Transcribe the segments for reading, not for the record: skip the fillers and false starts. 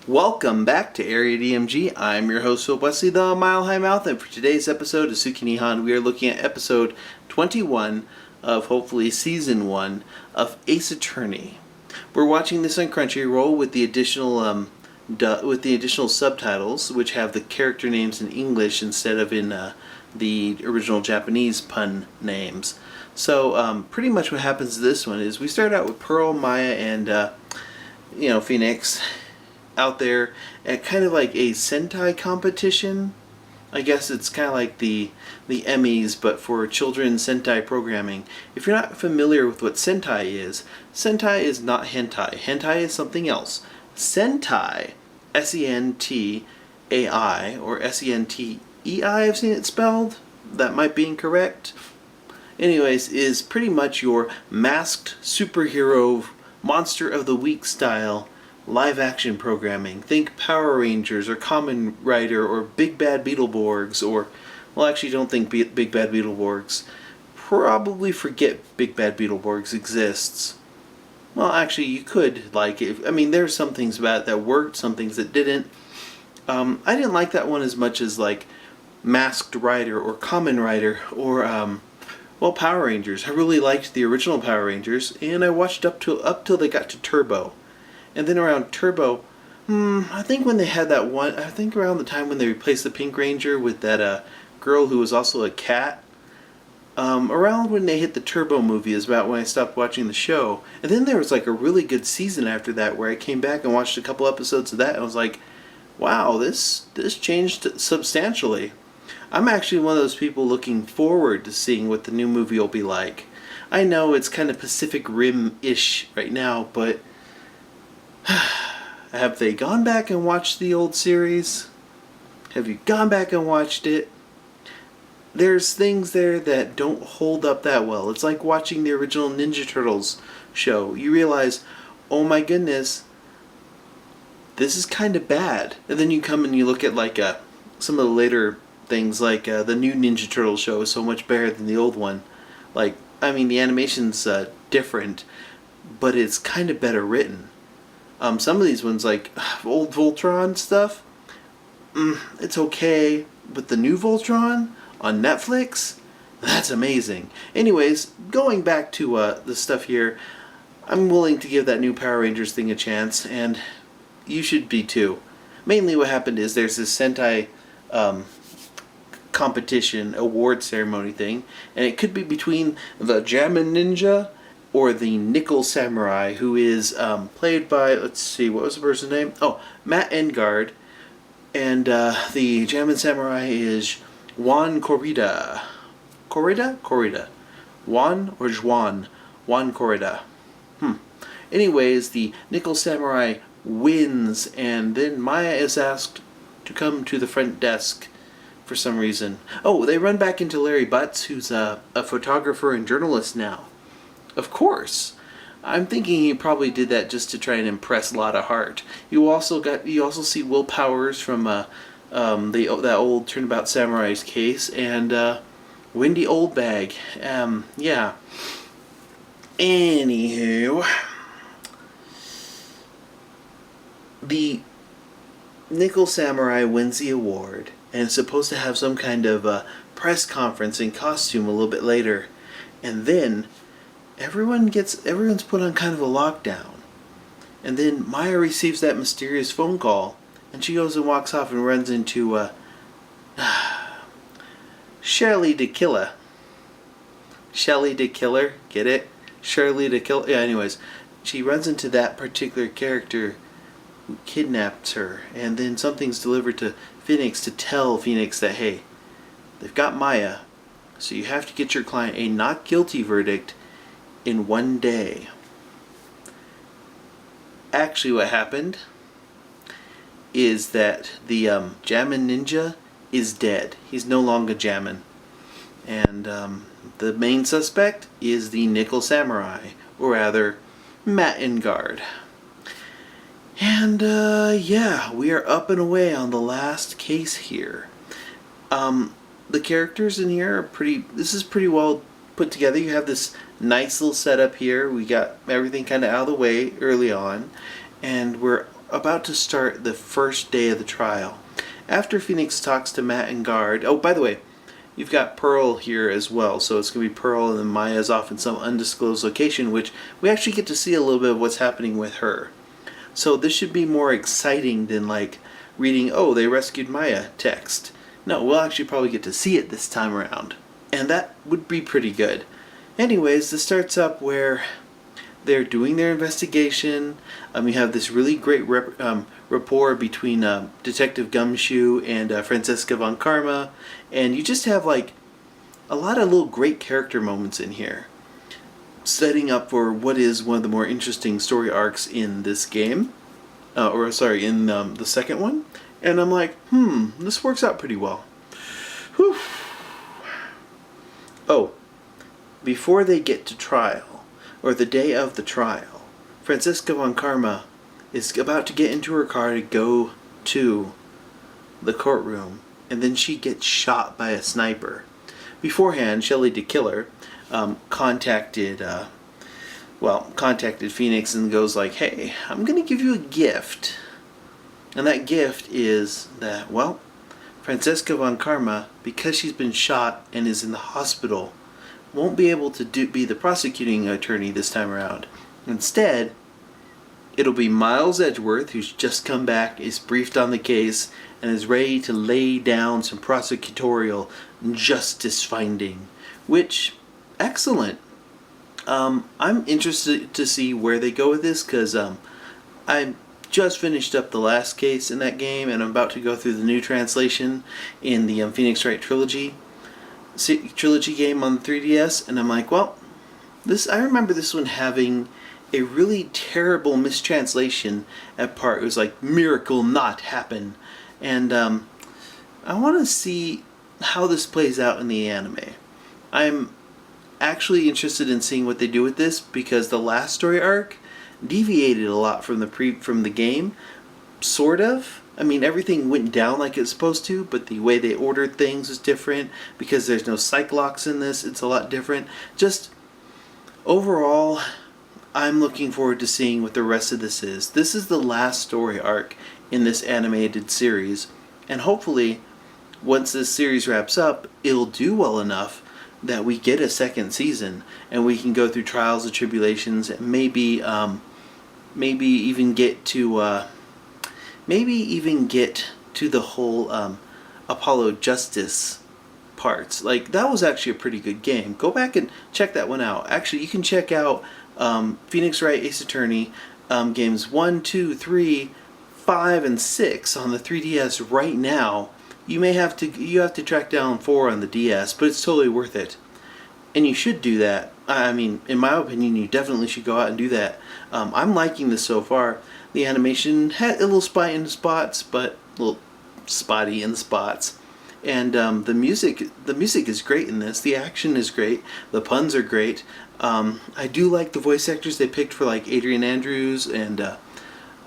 Welcome back to Area DMG. I'm your host, Phil Wesley, the Mile High Mouth, and for today's episode of Suki Nihan, we are looking at episode 21 of hopefully season 1 of Ace Attorney. We're watching this on Crunchyroll with the additional subtitles, which have the character names in English instead of in the original Japanese pun names. So pretty much what happens to this one is we start out with Pearl, Maya, and Phoenix out there at kind of like a Sentai competition. I guess it's kind of like the Emmys, but for children's Sentai programming. If you're not familiar with what Sentai is not hentai. Hentai is something else. Sentai, S-E-N-T-A-I, or S-E-N-T-E-I, I've seen it spelled. That might be incorrect. Anyways, is pretty much your masked superhero monster of the week style live action programming. Think Power Rangers or Kamen Rider or Big Bad Beetleborgs or, well, actually don't think Big Bad Beetleborgs. Probably forget Big Bad Beetleborgs exists. Well, actually you could like it. I mean, there's some things about it that worked, some things that didn't. I didn't like that one as much as like Masked Rider or Kamen Rider or Power Rangers. I really liked the original Power Rangers, and I watched up till they got to Turbo. And then around Turbo, I think when they had that one, I think around the time when they replaced the Pink Ranger with that girl who was also a cat, around when they hit the Turbo movie is about when I stopped watching the show. And then there was like a really good season after that where I came back and watched a couple episodes of that, and I was like, wow, this changed substantially. I'm actually one of those people looking forward to seeing what the new movie will be like. I know it's kind of Pacific Rim-ish right now, but have they gone back and watched the old series? Have you gone back and watched it? There's things there that don't hold up that well. It's like watching the original Ninja Turtles show. You realize, oh my goodness, this is kind of bad. And then you come and you look at like some of the later things, like the new Ninja Turtles show is so much better than the old one. Like, I mean, the animation's different, but it's kind of better written. Some of these ones, like old Voltron stuff, it's okay, but the new Voltron on Netflix, that's amazing. Anyways, going back to the stuff here, I'm willing to give that new Power Rangers thing a chance, and you should be too. Mainly what happened is there's this Sentai competition award ceremony thing, and it could be between the Jammin' Ninja or the Nickel Samurai, who is played by, let's see, what was the person's name? Oh, Matt Engard. And the Jammin' Samurai is Juan Corrida. Corrida. Juan or Juan? Juan Corrida. Anyways, the Nickel Samurai wins, and then Maya is asked to come to the front desk for some reason. Oh, they run back into Larry Butts, who's a photographer and journalist now. Of course. I'm thinking he probably did that just to try and impress Lotta Hart. You also see Will Powers from that old Turnabout Samurai's case, and Wendy Oldbag. Yeah. Anywho, the Nickel Samurai wins the award and is supposed to have some kind of press conference in costume a little bit later, and then everyone's put on kind of a lockdown. And then Maya receives that mysterious phone call, and she goes and walks off and runs into Shirley the Killer. Shelly the Killer, get it? Shirley the Killer. Yeah, anyways, she runs into that particular character who kidnaps her, and then something's delivered to Phoenix to tell Phoenix that, hey, they've got Maya, so you have to get your client a not guilty verdict in 1 day. Actually, what happened is that the Jammin' Ninja is dead. He's no longer Jammin'. And the main suspect is the Nickel Samurai, or rather, Matt Engard. And yeah, we are up and away on the last case here. The characters in here are this is pretty well put together. You have this nice little setup here. We got everything kind of out of the way early on, and we're about to start the first day of the trial. After Phoenix talks to Matt and Guard, oh, by the way, you've got Pearl here as well, so it's going to be Pearl and then Maya's off in some undisclosed location, which we actually get to see a little bit of what's happening with her. So this should be more exciting than like reading, oh, they rescued Maya text. No, we'll actually probably get to see it this time around. And that would be pretty good. Anyways, this starts up where they're doing their investigation. You have this really great rapport between Detective Gumshoe and Francesca von Karma, and you just have like a lot of little great character moments in here, setting up for what is one of the more interesting story arcs in this game, in the second one. And I'm like, this works out pretty well. Whew. Oh, before they get to trial, or the day of the trial, Francesca von Karma is about to get into her car to go to the courtroom, and then she gets shot by a sniper. Beforehand, Shelley DeKiller contacted Phoenix and goes like, hey, I'm going to give you a gift. And that gift is that, well, Francesca von Karma, because she's been shot and is in the hospital, won't be able to be the prosecuting attorney this time around. Instead, it'll be Miles Edgeworth, who's just come back, is briefed on the case, and is ready to lay down some prosecutorial justice finding. Which, excellent. I'm interested to see where they go with this, because I just finished up the last case in that game, and I'm about to go through the new translation in the Phoenix Wright trilogy game on the 3DS, and I'm like, well, I remember this one having a really terrible mistranslation at part. It was like, miracle not happen. And I want to see how this plays out in the anime. I'm actually interested in seeing what they do with this, because the last story arc deviated a lot from the game, sort of. I mean, everything went down like it's supposed to, but the way they ordered things was different. Because there's no Cyclops in this, it's a lot different. Just overall, I'm looking forward to seeing what the rest of this is. This is the last story arc in this animated series, and hopefully, once this series wraps up, it'll do well enough that we get a second season, and we can go through trials and tribulations, and maybe even get to the whole Apollo Justice parts. Like, that was actually a pretty good game. Go back and check that one out. Actually, you can check out Phoenix Wright Ace Attorney games 1, 2, 3, 5, and 6 on the 3DS right now. You have to track down 4 on the DS, but it's totally worth it. And you should do that. I mean, in my opinion, you definitely should go out and do that. I'm liking this so far. The animation had a little spotty in spots, and the music is great in this. The action is great. The puns are great. I do like the voice actors they picked for, like Adrian Andrews and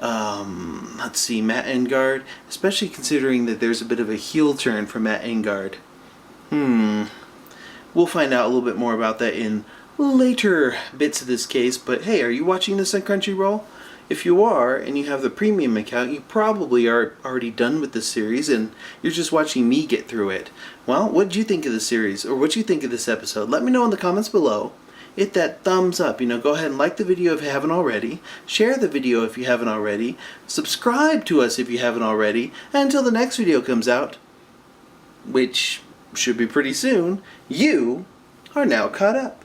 Matt Engard, especially considering that there's a bit of a heel turn for Matt Engard. We'll find out a little bit more about that in later bits of this case, but hey, are you watching this on Crunchyroll? If you are, and you have the premium account, you probably are already done with this series, and you're just watching me get through it. Well, what did you think of the series, or what did you think of this episode? Let me know in the comments below. Hit that thumbs up, go ahead and like the video if you haven't already, share the video if you haven't already, subscribe to us if you haven't already, and until the next video comes out, which should be pretty soon, you are now caught up.